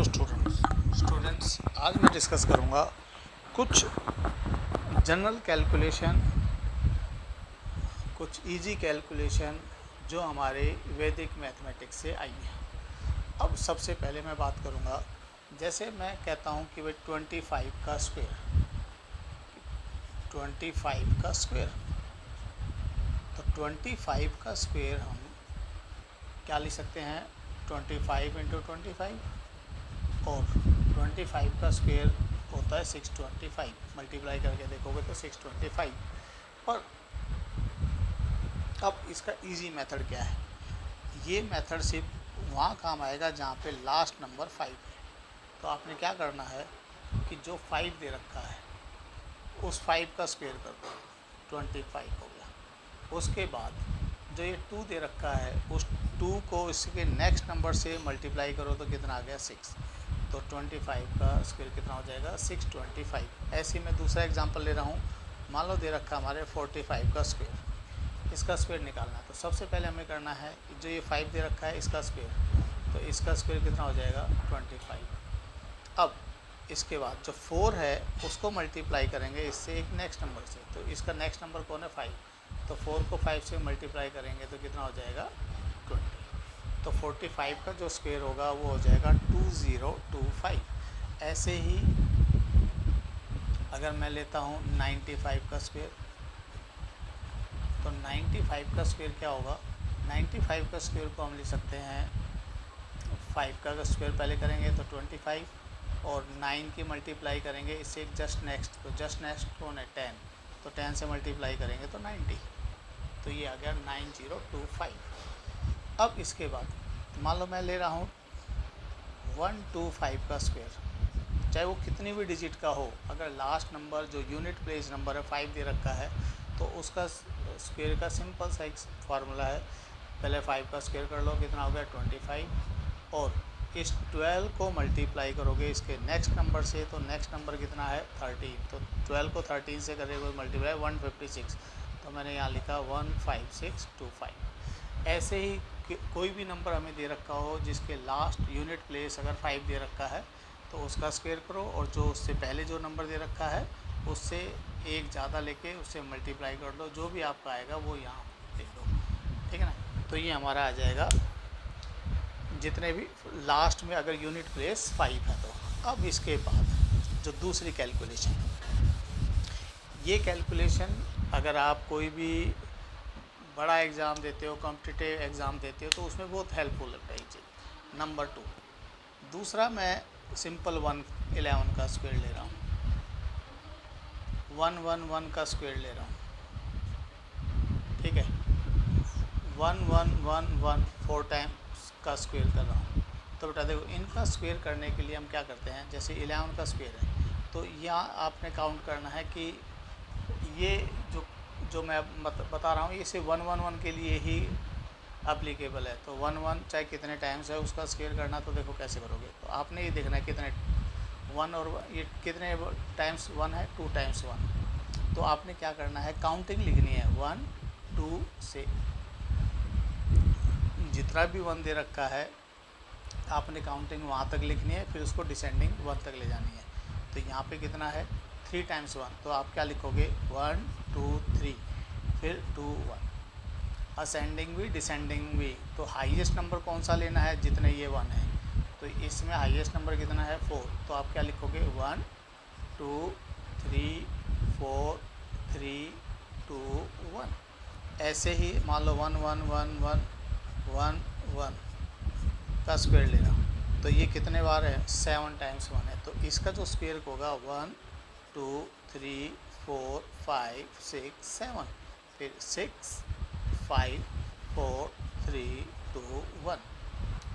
Hello students, आज मैं discuss करूँगा कुछ जनरल कैलकुलेशन, कुछ इजी कैलकुलेशन जो हमारे वैदिक मैथमेटिक्स से आई है। अब सबसे पहले मैं बात करूँगा, जैसे मैं कहता हूँ कि भाई 25 का स्क्वायर, 25 का स्क्वायर, तो 25 का स्क्वायर हम क्या लिख सकते हैं, 25 इंटू 25, और 25 का स्क्वायर होता है 625, मल्टीप्लाई करके देखोगे तो 625। और अब इसका इजी मेथड क्या है, ये मेथड सिर्फ वहाँ काम आएगा जहाँ पे लास्ट नंबर 5 है। तो आपने क्या करना है कि जो 5 दे रखा है उस 5 का स्क्वायर कर दो, 25 हो गया। उसके बाद जो ये 2 दे रखा है उस 2 को इसके नेक्स्ट नंबर से मल्टीप्लाई करो तो कितना आ गया 6, तो 25 का स्क्वायर कितना हो जाएगा 625। ऐसे ही मैं दूसरा एग्जांपल ले रहा हूँ, मान लो दे रखा हमारे 45 का स्क्वायर, इसका स्क्वायर निकालना है। तो सबसे पहले हमें करना है जो ये 5 दे रखा है इसका स्क्वायर, तो इसका स्क्वायर कितना हो जाएगा 25। अब इसके बाद जो 4 है उसको मल्टीप्लाई करेंगे इससे एक नेक्स्ट नंबर से, तो इसका नेक्स्ट नंबर कौन है 5, तो 4 को 5 से मल्टीप्लाई करेंगे तो कितना हो जाएगा 20। तो 45 का जो स्क्वायर होगा वो हो जाएगा 2025। ऐसे ही अगर मैं लेता हूँ 95 का स्क्वायर, तो 95 का स्क्वायर क्या होगा, 95 का स्क्वायर को हम लिख सकते हैं 5 का स्क्वायर पहले करेंगे तो 25, और 9 की मल्टीप्लाई करेंगे इससे जस्ट नेक्स्ट, तो जस्ट नेक्स्ट कौन है 10, तो 10 से मल्टीप्लाई करेंगे तो 90, तो ये आ गया 9025। अब इसके बाद मान लो मैं ले रहा हूँ 125 का स्क्वायर, चाहे वो कितनी भी डिजिट का हो, अगर लास्ट नंबर जो यूनिट प्लेस नंबर है 5 दे रखा है तो उसका स्क्वायर का सिंपल सा एक फार्मूला है, पहले 5 का स्क्वायर कर लो कितना हो गया 25, और इस 12 को मल्टीप्लाई करोगे इसके नेक्स्ट नंबर से, तो नेक्स्ट नंबर कितना है 13, तो 12 को 13 से करेंगे मल्टीप्लाई 156, तो मैंने यहाँ लिखा 15625। ऐसे ही कोई भी नंबर हमें दे रखा हो जिसके लास्ट यूनिट प्लेस अगर 5 दे रखा है तो उसका स्क्वायर करो, और जो उससे पहले जो नंबर दे रखा है उससे एक ज़्यादा लेके उससे मल्टीप्लाई कर दो, जो भी आपका आएगा वो यहाँ लिख दो, ठीक है ना। तो ये हमारा आ जाएगा जितने भी लास्ट में अगर यूनिट प्लेस 5 है तो। अब इसके बाद जो दूसरी कैलकुलेशन, ये कैलकुलेशन अगर आप कोई भी बड़ा एग्ज़ाम देते हो, कॉम्पिटिटिव एग्ज़ाम देते हो तो उसमें बहुत हेल्पफुल लगता है ये चीज़। नंबर 2, दूसरा मैं सिंपल 111 का स्क्वायर ले रहा हूँ, 111 का स्क्वायर ले रहा हूँ, ठीक है, 1111 4 टाइम्स का स्क्वायर कर रहा हूँ। तो बेटा देखो इनका स्क्वायर करने के लिए हम क्या करते हैं, जैसे 11 का स्क्वायर है तो यहाँ आपने काउंट करना है कि ये जो मैं बता रहा हूँ ये सिर्फ 111 के लिए ही एप्लीकेबल है। तो 11 चाहे कितने टाइम्स है उसका स्क्वायर करना, तो देखो कैसे करोगे, तो आपने ये देखना है कितने 1 और ये कितने टाइम्स 1 है, 2 टाइम्स 1, तो आपने क्या करना है काउंटिंग लिखनी है 1 2 से, जितना भी 1 दे रखा है आपने काउंटिंग वहाँ तक लिखनी है, फिर उसको डिसेंडिंग 1 तक ले जानी है। तो यहाँ पे कितना है 3 टाइम्स 1, तो आप क्या लिखोगे 1 2 3 फिर 2 1, असेंडिंग भी डिसेंडिंग भी। तो हाईएस्ट नंबर कौन सा लेना है, जितने ये 1 है, तो इसमें हाईएस्ट नंबर कितना है 4, तो आप क्या लिखोगे 1 2 3 4 3 2 1। ऐसे ही मान लो 1 1 1 1 1 1 का स्क्वायर लेना, तो ये कितने बार है 7 टाइम्स 1 है, तो इसका जो स्क्वायर होगा 1 2 3 4 5 6 7, फिर 6 5 4 3 2 1,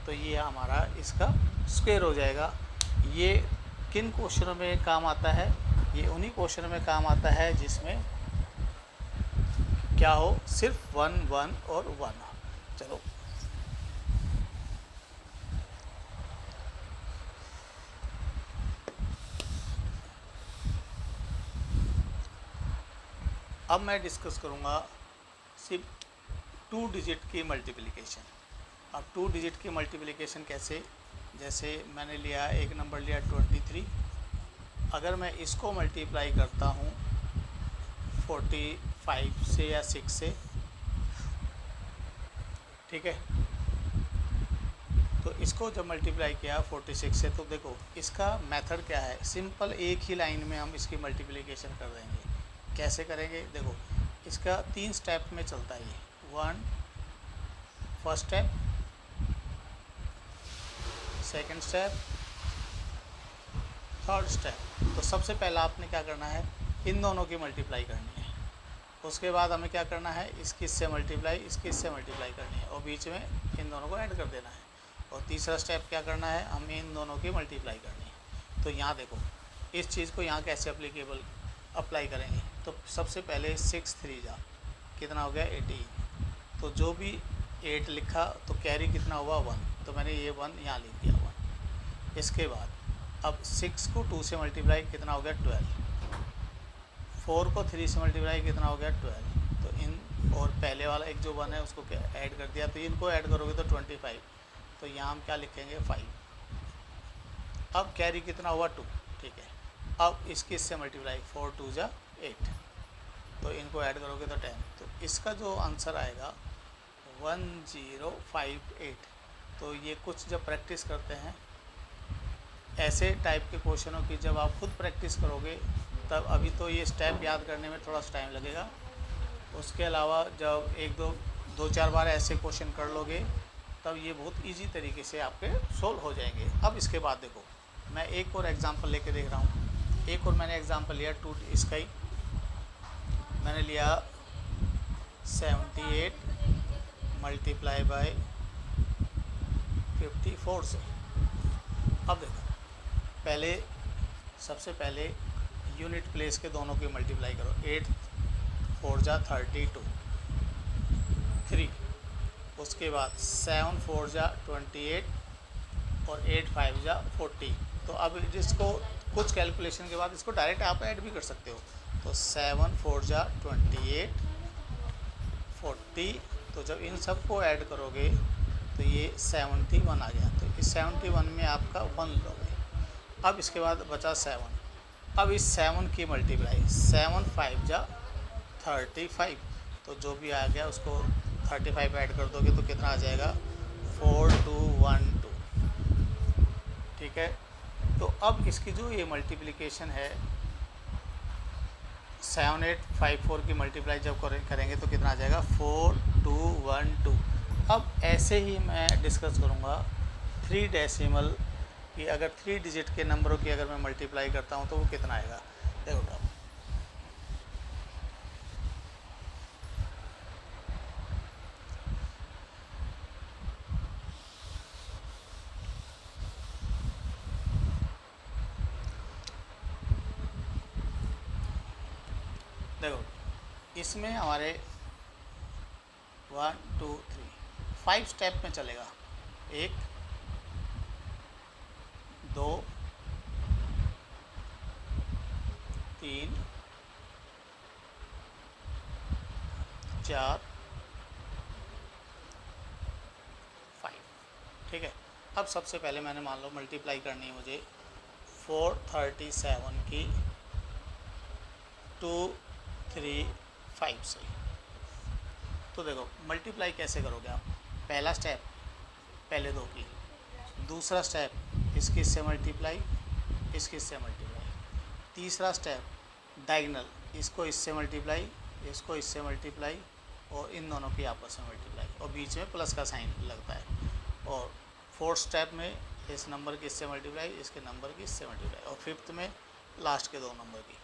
तो ये हमारा इसका स्क्वायर हो जाएगा। ये किन क्वेश्चनों में काम आता है, ये उन्हीं क्वेश्चनों में काम आता है जिसमें क्या हो सिर्फ 1 1 और 1। चलो अब मैं डिस्कस करूँगा सिर्फ 2 डिजिट की मल्टीप्लिकेशन। अब 2 डिजिट की मल्टीप्लिकेशन कैसे, जैसे मैंने लिया एक नंबर लिया 23, अगर मैं इसको मल्टीप्लाई करता हूँ 45 से या 6 से, ठीक है, तो इसको जब मल्टीप्लाई किया 46 से, तो देखो इसका मेथड क्या है, सिंपल एक ही लाइन में हम इसकी मल्टीप्लिकेशन कर देंगे। कैसे करेंगे, देखो इसका 3 स्टेप में चलता है ये। First step, second step, third step. तो सबसे पहला आपने क्या करना है, इन दोनों की मल्टीप्लाई करनी है। उसके बाद हमें क्या करना है, इसकी इससे मल्टीप्लाई, इसकी इससे मल्टीप्लाई करनी है, और बीच में इन दोनों को ऐड कर देना है। और तीसरा स्टेप क्या करना है, हमें इन दोनों की मल्टीप्लाई करनी है। तो यहाँ देखो इस चीज़ को यहाँ कैसे अप्लाई करेंगे। तो सबसे पहले 6 3 जा कितना हो गया 18। तो जो भी 8 लिखा तो कैरी कितना हुआ 1, तो मैंने ये 1 यहाँ लिख दिया 1। इसके बाद अब 6 को 2 से मल्टीप्लाई कितना हो गया 12, 4 को 3 से मल्टीप्लाई कितना हो गया 12। तो इन और पहले वाला एक जो 1 है उसको क्या ऐड कर दिया, तो इनको ऐड करोगे तो 25। तो यहाँ हम क्या लिखेंगे 5। अब कैरी कितना हुआ 2, ठीक है। अब इसकी इससे मल्टीप्लाई 4 2 जा 8, तो इनको ऐड करोगे तो 10। तो इसका जो आंसर आएगा 1058। तो ये कुछ जब प्रैक्टिस करते हैं ऐसे टाइप के क्वेश्चनों की, जब आप खुद प्रैक्टिस करोगे तब, अभी तो ये स्टेप याद करने में थोड़ा सा टाइम लगेगा। उसके अलावा जब एक दो चार बार ऐसे क्वेश्चन कर लोगे तब ये बहुत इजी तरीके से आपके सोल्व हो जाएंगे। अब इसके बाद देखो मैं एक और एग्जांपल लेके देख रहा हूँ। एक और मैंने एग्जांपल लिया इसका ही मैंने लिया 78 मल्टीप्लाई बाय 54 से। अब देखो सबसे पहले यूनिट प्लेस के दोनों की मल्टीप्लाई करो। 8 4 जा 32 3, उसके बाद 7 4 जा 28 और 8 5 जा 40। तो अब इसको कुछ कैलकुलेशन के बाद इसको डायरेक्ट आप ऐड भी कर सकते हो। तो 7 4 जा 28 40, तो जब इन सब को ऐड करोगे तो ये 71 आ गया। तो इस 71 में आपका 1 लोगे। अब इसके बाद बचा 7। अब इस 7 की मल्टीप्लाई 7 5 जा 35, तो जो भी आ गया उसको 35 ऐड कर दोगे तो कितना आ जाएगा 4212, ठीक है। तो अब इसकी जो ये मल्टीप्लिकेशन है 7854 की मल्टीप्लाई जब करेंगे तो कितना आ जाएगा 4212। अब ऐसे ही मैं डिस्कस करूँगा 3 डेसिमल कि अगर 3 डिजिट के नंबरों की अगर मैं मल्टीप्लाई करता हूँ तो वो कितना आएगा। देखो इसमें हमारे 1 2 3 5 स्टेप में चलेगा। 1 2 3 4 5, ठीक है। अब सबसे पहले मैंने मान लो मल्टीप्लाई करनी है मुझे 437 की 235 से। तो देखो मल्टीप्लाई कैसे करोगे आप। पहला स्टेप पहले 2 की, दूसरा स्टेप इसकी इससे मल्टीप्लाई, इसकी इससे मल्टीप्लाई, तीसरा स्टेप डायगोनल, इसको इससे मल्टीप्लाई, इसको इससे मल्टीप्लाई और इन दोनों की आपस में मल्टीप्लाई, और बीच में प्लस का साइन लगता है। और फोर्थ स्टेप में इस नंबर की इससे मल्टीप्लाई, इसके नंबर की इससे मल्टीप्लाई, और फिफ्थ में लास्ट के 2 नंबर की।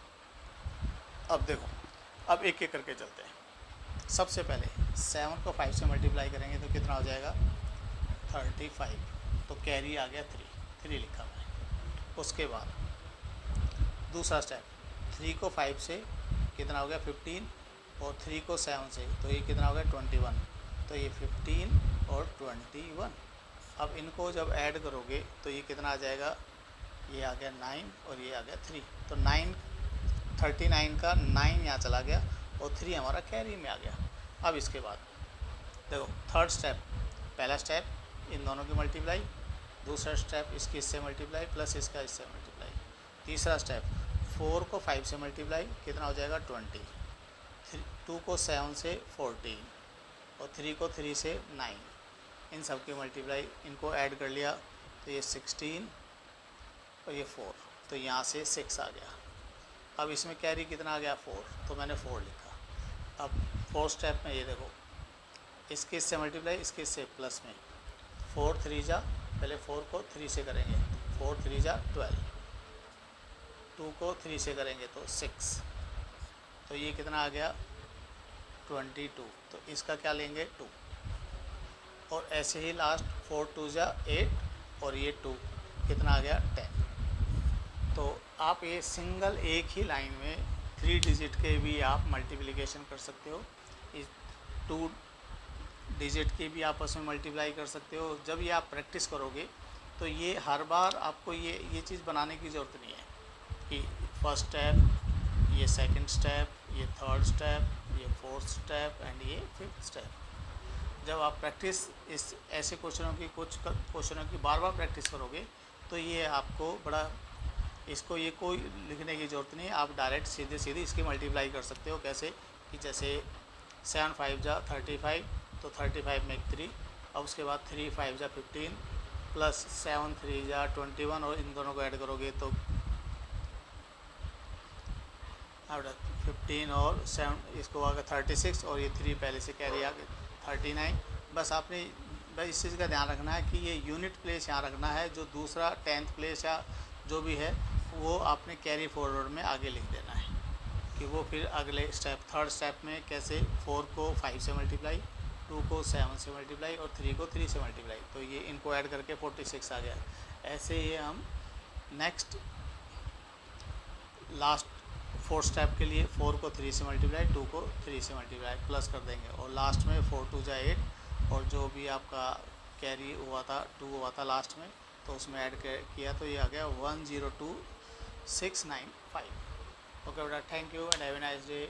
अब देखो अब एक एक करके चलते हैं। सबसे पहले 7 को 5 से मल्टीप्लाई करेंगे तो कितना हो जाएगा 35, तो कैरी आ गया 3 लिखा मैंने। उसके बाद दूसरा स्टेप 3 को 5 से कितना हो गया 15, और 3 को 7 से तो ये कितना हो गया 21, तो ये 15 और 21। अब इनको जब ऐड करोगे तो ये कितना आ जाएगा, ये आ गया 9 और ये आ गया 3, तो 39 का 9 यहाँ चला गया और 3 हमारा कैरी में आ गया। अब इसके बाद देखो थर्ड स्टेप, पहला स्टेप इन दोनों की मल्टीप्लाई, दूसरा स्टेप इसकी इससे मल्टीप्लाई प्लस इसका इससे मल्टीप्लाई। तीसरा स्टेप 4 को 5 से मल्टीप्लाई, कितना हो जाएगा 20, 2 को 7 से 14 और 3 को 3 से 9, इन सब की मल्टीप्लाई, इनको ऐड कर लिया तो ये 16 और ये 4, तो यहाँ से 6 आ गया। अब इसमें कैरी कितना आ गया 4, तो मैंने 4 लिखा। अब 4 स्टेप में ये देखो, इसके इससे मल्टीप्लाई, इसके इससे प्लस में 4 3 जा, पहले 4 को 3 से करेंगे, 4 3 जा 12, 2 को 3 से करेंगे तो 6, तो ये कितना आ गया 22, तो इसका क्या लेंगे 2, और ऐसे ही लास्ट 4 2 जा 8 और ये 2 कितना आ गया 10। तो आप ये सिंगल एक ही लाइन में 3 डिजिट के भी आप मल्टीप्लिकेशन कर सकते हो, इस 2 डिजिट की भी आपस में मल्टीप्लाई कर सकते हो। जब ये आप प्रैक्टिस करोगे तो ये हर बार आपको ये चीज़ बनाने की ज़रूरत नहीं है कि फर्स्ट स्टेप, ये सेकंड स्टेप, ये थर्ड स्टेप, ये फोर्थ स्टेप एंड ये फिफ्थ स्टेप। जब आप प्रैक्टिस इस ऐसे क्वेश्चनों की कुछ क्वेश्चनों की बार बार प्रैक्टिस करोगे तो ये आपको बड़ा, इसको ये कोई लिखने की ज़रूरत नहीं है, आप डायरेक्ट सीधे सीधे इसकी मल्टीप्लाई कर सकते हो। कैसे कि जैसे 7 5 जा 35, तो 35 में 3, अब उसके बाद 3 5 जा 15 प्लस 7 3 जा 21, और इन दोनों को ऐड करोगे तो 15 और 7 इसको आ गया 36, और ये 3 पहले से कैरी आ गया 39। बस आपने बस इस चीज़ का ध्यान रखना है कि ये यूनिट प्लेस यहाँ रखना है, जो दूसरा 10th प्लेस या जो भी है वो आपने कैरी फॉरवर्ड में आगे लिख देना है, कि वो फिर अगले स्टेप थर्ड स्टेप में कैसे 4 को 5 से मल्टीप्लाई, 2 को 7 से मल्टीप्लाई और 3 को 3 से मल्टीप्लाई, तो ये इनको ऐड करके 46 आ गया। ऐसे ही हम नेक्स्ट लास्ट 4 स्टेप के लिए 4 को 3 से मल्टीप्लाई, 2 को 3 से मल्टीप्लाई प्लस कर देंगे, और लास्ट में 4 2 जा 8, और जो भी आपका कैरी हुआ था 2 हुआ था लास्ट में, तो उसमें ऐड किया तो ये आ गया 102695। ओके बेटा, thank you and have a nice day.